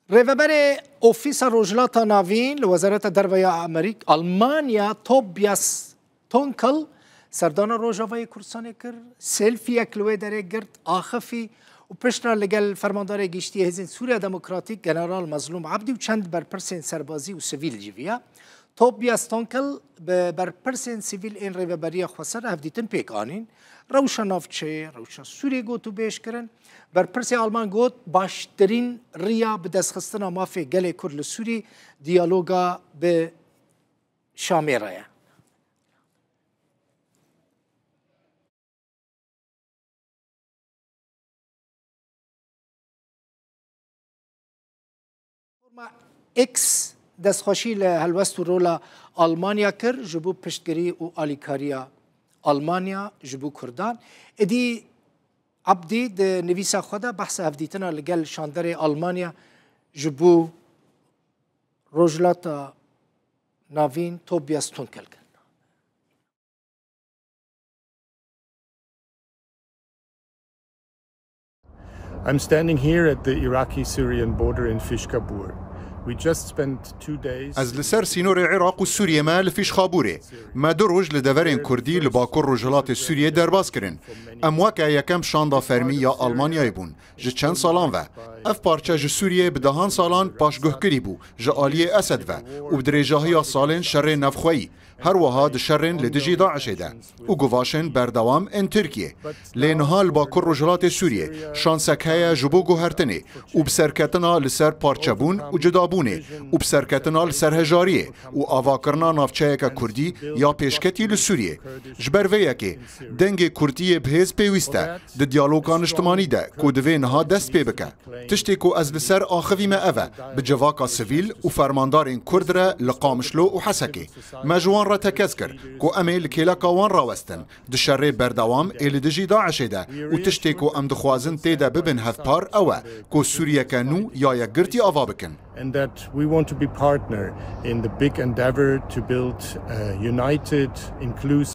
ریوبر اوفیس روجلات ناوین لوزارت دربای آلمانیا توبیاس تونکل سردان روجاوای کورسانی کر سلفی اکلوی داره گرد آخفی و پشتر لگل فرماندار گشتی هزین سوریا دموکراتیک جنرال مظلوم عبدی و چند برپرسین سربازی و سویل جیویا توبیاس تونکل برپرسین سویل این ریوبری خسر هفدیتن پیک آنین روشا نافچه روشا سوریه گوتو بیش کرن برپرسی آلمان گوت باشترین ریا به دستخستنا مافی گل کرد لسوری دیالوگا به شامی رaya. اکس دستخوشی لهلوست و رولا آلمانیا کر جبو پشتگری و آلیکاریا آلمانیا جبو کردان ادی عبدی د نویسا خدا بحث هفدیتنا لگل شاندر آلمانیا جبو روجلات ناوین توبیاس تونکل کن. I'm standing here at the Iraqi-Syrian border in Fishkabur. We just spent 2 days. از لسر سینور العراق و سوریه ما لفیش خابوره ما دو روز لدورین کردی لباکر رجلات سوریه درباز کرن ام وکا یکم شاندا فرمی یا آلمانیای بون جه چند سالان و اف پارچه جه سوریه بدهان سالان پاشگه کری بو جه آلیه اسد و بدریجاهی سالن شر نفخویی هر وها د شرن لدجی داعش ده و گواشن بردوام ان ترکیه لینها لباکر رجلات سوریه شانسک های جبو گوهرتنه و بسرکتنا لسر پارچبون و جدابونه و بسرکتنا لسر هجاریه و آواکرنا نافچه که کردی یا پیشکتی لسوریه جبر ویه که دنگ کردی بهز پیوسته د دیالوگان اجتماعی ده که دوی نها دست پی بکه تشتی که از لسر آخوی ما اوه بجواکا سویل و فرماندارین کرد را لقامشلو و حسکه مجوان را تکز کرد که امه لکیلکا وان راوستن دشره بردوام ایل دجی داعش ده و تشتی که ام دخوازن تیده ببن هفپار اوه که سوریه کنو یا یک گرتی آوا بکن. And that we want to be partner in the big endeavor to build a united, inclusive